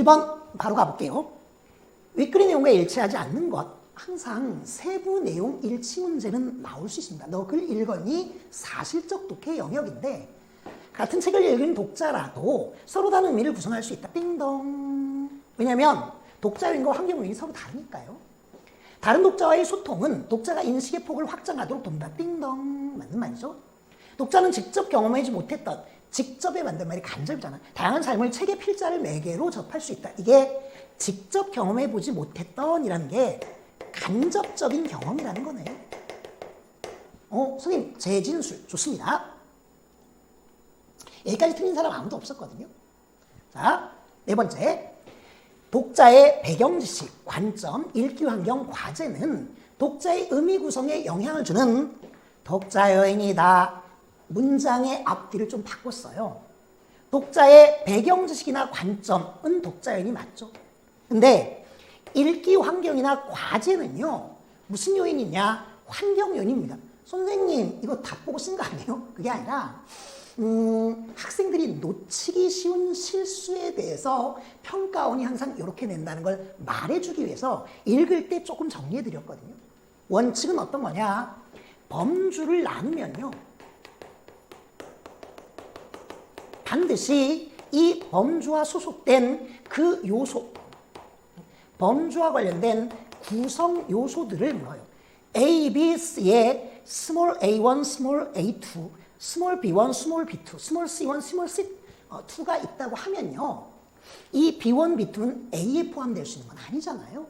1번 바로 가볼게요. 윗글의 내용과 일치하지 않는 것. 항상 세부 내용 일치 문제는 나올 수 있습니다. 너 글 읽었니? 사실적 독해의 영역인데 같은 책을 읽은 독자라도 서로 다른 의미를 구성할 수 있다. 띵동. 왜냐하면 독자요인과 환경 요인이 서로 다르니까요. 다른 독자와의 소통은 독자가 인식의 폭을 확장하도록 돕니다. 띵동. 맞는 말이죠. 독자는 직접 경험하지 못했던 직접에 만든 말이 간접이잖아. 다양한 삶을 책의 필자를 매개로 접할 수 있다. 이게 직접 경험해보지 못했던 이라는 게 간접적인 경험이라는 거네. 선생님 재진술 좋습니다. 여기까지 틀린 사람 아무도 없었거든요. 자, 네 번째. 독자의 배경지식, 관점, 읽기 환경, 과제는 독자의 의미 구성에 영향을 주는 독자 요인이다. 문장의 앞뒤를 좀 바꿨어요. 독자의 배경지식이나 관점은 독자 요인이 맞죠. 근데 읽기 환경이나 과제는요. 무슨 요인이냐? 환경 요인입니다. 선생님 이거 다 보고 쓴 거 아니에요? 그게 아니라 학생들이 놓치기 쉬운 실수에 대해서 평가원이 항상 이렇게 낸다는 걸 말해주기 위해서 읽을 때 조금 정리해드렸거든요. 원칙은 어떤 거냐? 범주를 나누면요. 반드시 이 범주와 소속된 그 요소, 범주와 관련된 구성 요소들을 물어요. A, B, C의 small a1, small a2, small b1, small b2, small c1, small c2가 있다고 하면요. 이 b1, b2는 A에 포함될 수 있는 건 아니잖아요.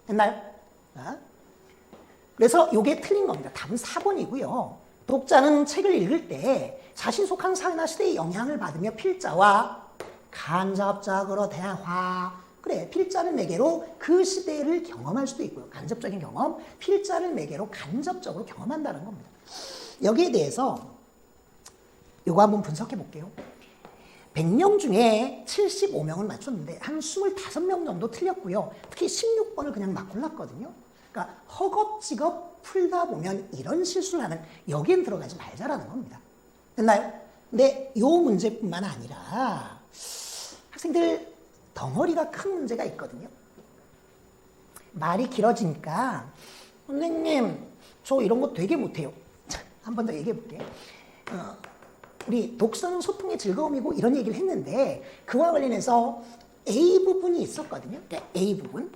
됐나요? 그래서 이게 틀린 겁니다. 답은 4번이고요. 독자는 책을 읽을 때 자신 속한 사회나 시대의 영향을 받으며 필자와 간접적으로 대화, 그래, 필자를 매개로 그 시대를 경험할 수도 있고요. 간접적인 경험, 필자를 매개로 간접적으로 경험한다는 겁니다. 여기에 대해서 이거 한번 분석해 볼게요. 100명 중에 75명을 맞췄는데 한 25명 정도 틀렸고요. 특히 16번을 그냥 막 골랐거든요. 그러니까 허겁지겁 풀다 보면 이런 실수를 하는, 여기엔 들어가지 말자라는 겁니다. 됐나요? 근데 이 문제뿐만 아니라 학생들 덩어리가 큰 문제가 있거든요. 말이 길어지니까 선생님 저 이런 거 되게 못해요. 한 번 더 얘기해 볼게요. 우리 독서는 소통의 즐거움이고 이런 얘기를 했는데 그와 관련해서 A 부분이 있었거든요. 그러니까 A 부분.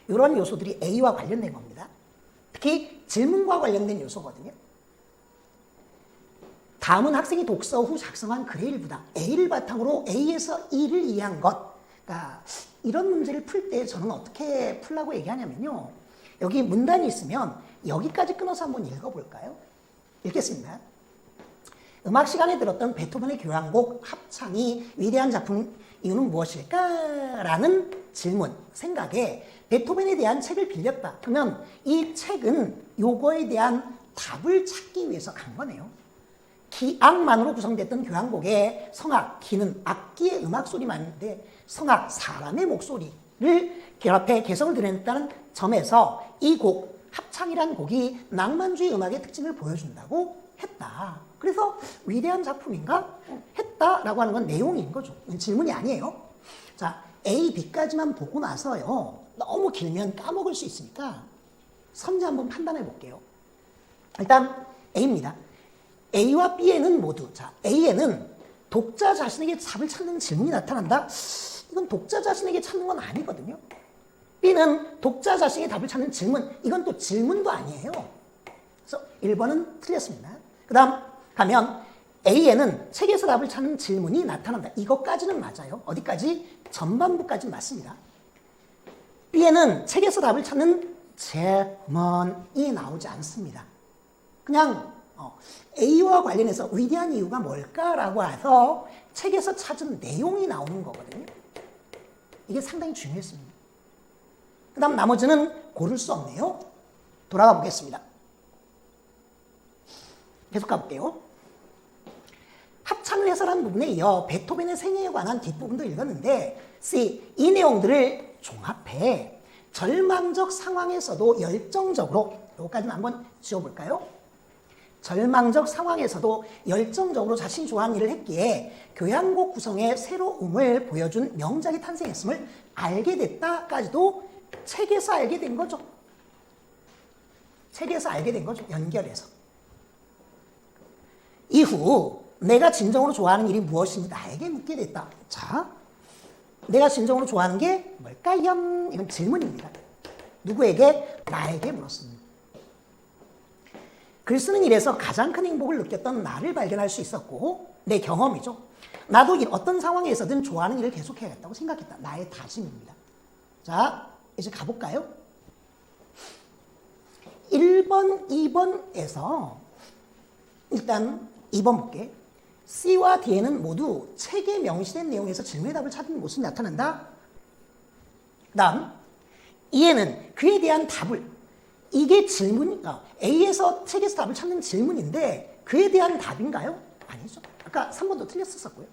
이런 요소들이 A와 관련된 겁니다. 특히 질문과 관련된 요소거든요. 다음은 학생이 독서 후 작성한 글의 일부다. A를 바탕으로 A에서 E를 이해한 것. 그러니까 이런 문제를 풀 때 저는 어떻게 풀라고 얘기하냐면요. 여기 문단이 있으면 여기까지 끊어서 한번 읽어볼까요? 읽겠습니다. 음악 시간에 들었던 베토벤의 교향곡 합창이 위대한 작품 이유는 무엇일까? 라는 질문, 생각에 베토벤에 대한 책을 빌렸다. 그러면 이 책은 요거에 대한 답을 찾기 위해서 간 거네요. 기악만으로 구성됐던 교향곡의 성악, 기는 악기의 음악 소리만 있는데 성악, 사람의 목소리를 결합해 개성을 드러냈다는 점에서 이 곡, 합창이란 곡이 낭만주의 음악의 특징을 보여준다고 했다. 그래서 위대한 작품인가? 했다라고 하는 건 내용인 거죠. 질문이 아니에요. 자, A, B까지만 보고 나서요. 너무 길면 까먹을 수 있으니까 선제 한번 판단해 볼게요. 일단 A입니다. A와 B에는 모두, 자, A에는 독자 자신에게 답을 찾는 질문이 나타난다? 이건 독자 자신에게 찾는 건 아니거든요. B는 독자 자신에게 답을 찾는 질문, 이건 또 질문도 아니에요. 그래서 1번은 틀렸습니다. 그 다음 가면 A에는 책에서 답을 찾는 질문이 나타난다. 이것까지는 맞아요. 어디까지? 전반부까지는 맞습니다. B에는 책에서 답을 찾는 질문이 나오지 않습니다. 그냥 A와 관련해서 위대한 이유가 뭘까라고 해서 책에서 찾은 내용이 나오는 거거든요. 이게 상당히 중요했습니다. 그 다음 나머지는 고를 수 없네요. 돌아가 보겠습니다. 계속 가볼게요. 합창을 해설한 부분에 이어 베토벤의 생애에 관한 뒷부분도 읽었는데 C. 이 내용들을 종합해 절망적 상황에서도 열정적으로, 이거까지는 한번 지워볼까요? 절망적 상황에서도 열정적으로 자신이 좋아하는 일을 했기에 교향곡 구성의 새로움을 보여준 명작이 탄생했음을 알게 됐다까지도 책에서 알게 된 거죠. 책에서 알게 된 거죠. 연결해서. 이후 내가 진정으로 좋아하는 일이 무엇인지 나에게 묻게 됐다. 자, 내가 진정으로 좋아하는 게 뭘까요? 이건 질문입니다. 누구에게? 나에게 물었습니다. 글 쓰는 일에서 가장 큰 행복을 느꼈던 나를 발견할 수 있었고 내 경험이죠. 나도 어떤 상황에서든 좋아하는 일을 계속해야겠다고 생각했다. 나의 다짐입니다. 자, 이제 가볼까요? 1번, 2번에서 일단 2번 볼게. C와 D에는 모두 책에 명시된 내용에서 질문의 답을 찾는 모습이 나타난다. 그 다음 E에는 그에 대한 답을, 이게 A에서 책에서 답을 찾는 질문인데 그에 대한 답인가요? 아니죠. 아까 3번도 틀렸었고요.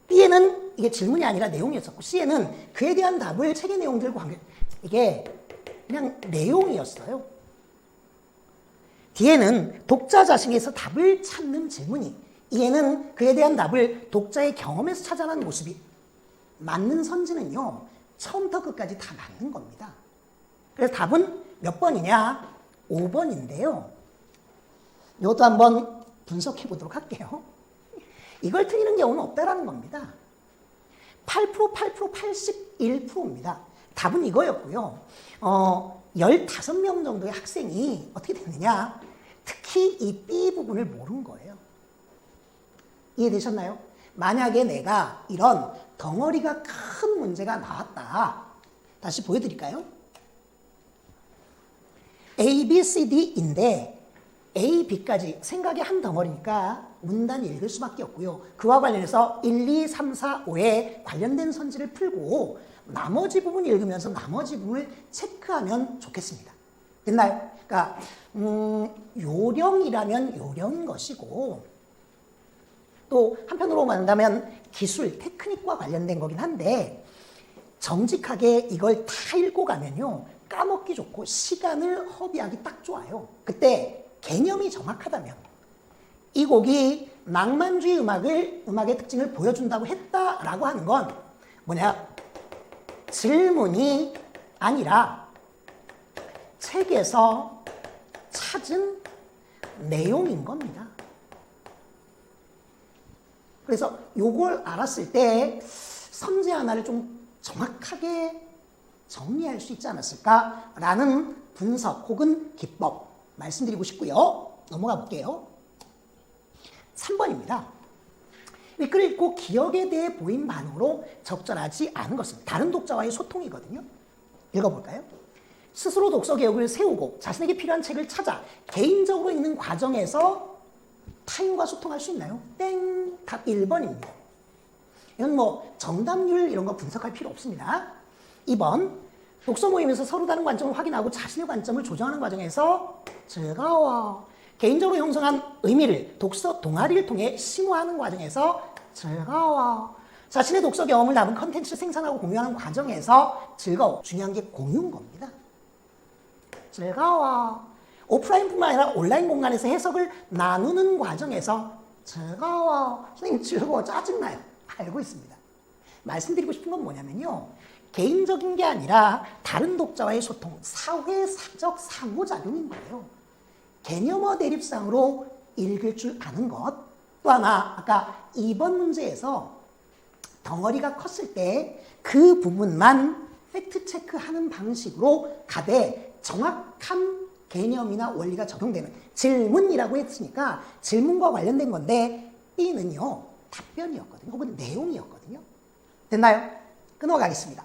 B에는 이게 질문이 아니라 내용이었었고 C에는 그에 대한 답을 책의 내용들과 관계, 이게 그냥 내용이었어요. D에는 독자 자신에서 답을 찾는 질문이, E에는 그에 대한 답을 독자의 경험에서 찾아가는 모습이, 맞는 선지는요 처음부터 끝까지 다 맞는 겁니다. 그래서 답은 몇 번이냐? 5번인데요. 이것도 한번 분석해 보도록 할게요. 이걸 틀리는 경우는 없다라는 겁니다. 8%, 81%입니다. 답은 이거였고요. 15명 정도의 학생이 어떻게 됐느냐? 특히 이 B 부분을 모른 거예요. 이해되셨나요? 만약에 내가 이런 덩어리가 큰 문제가 나왔다. 다시 보여드릴까요? A, B, C, D인데 A, B까지 생각이 한 덩어리니까 문단 읽을 수밖에 없고요. 그와 관련해서 1, 2, 3, 4, 5에 관련된 선지를 풀고 나머지 부분 읽으면서 나머지 부분을 체크하면 좋겠습니다. 됐나요? 그러니까 요령이라면 요령인 것이고 또 한편으로 말한다면 기술, 테크닉과 관련된 거긴 한데 정직하게 이걸 다 읽고 가면요 까먹기 좋고 시간을 허비하기 딱 좋아요. 그때 개념이 정확하다면 이 곡이 낭만주의 음악의 특징을 보여준다고 했다라고 하는 건 뭐냐? 질문이 아니라 책에서 찾은 내용인 겁니다. 그래서 요걸 알았을 때 선지 하나를 좀 정확하게 정리할 수 있지 않았을까라는 분석 혹은 기법 말씀드리고 싶고요. 넘어가 볼게요. 3번입니다. 글을 읽고 기억에 대해 보인 반응으로 적절하지 않은 것은 다른 독자와의 소통이거든요. 읽어볼까요? 스스로 독서 계획을 세우고 자신에게 필요한 책을 찾아 개인적으로 읽는 과정에서 타인과 소통할 수 있나요? 땡! 답 1번입니다. 이건 뭐 정답률 이런 거 분석할 필요 없습니다. 2번, 독서 모임에서 서로 다른 관점을 확인하고 자신의 관점을 조정하는 과정에서 즐거워. 개인적으로 형성한 의미를 독서 동아리를 통해 심화하는 과정에서 즐거워. 자신의 독서 경험을 담은 컨텐츠를 생산하고 공유하는 과정에서 즐거워. 중요한 게 공유인 겁니다. 즐거워. 오프라인뿐만 아니라 온라인 공간에서 해석을 나누는 과정에서 즐거워. 선생님 즐거워. 짜증나요. 알고 있습니다. 말씀드리고 싶은 건 뭐냐면요. 개인적인 게 아니라 다른 독자와의 소통, 사회사적 상호작용인 거예요. 개념어 대립상으로 읽을 줄 아는 것. 또 하나 아까 2번 문제에서 덩어리가 컸을 때 그 부분만 팩트체크하는 방식으로 가되 정확한 개념이나 원리가 적용되는 질문이라고 했으니까 질문과 관련된 건데 B는요 답변이었거든요. 혹은 내용이었거든요. 됐나요? 끊어가겠습니다.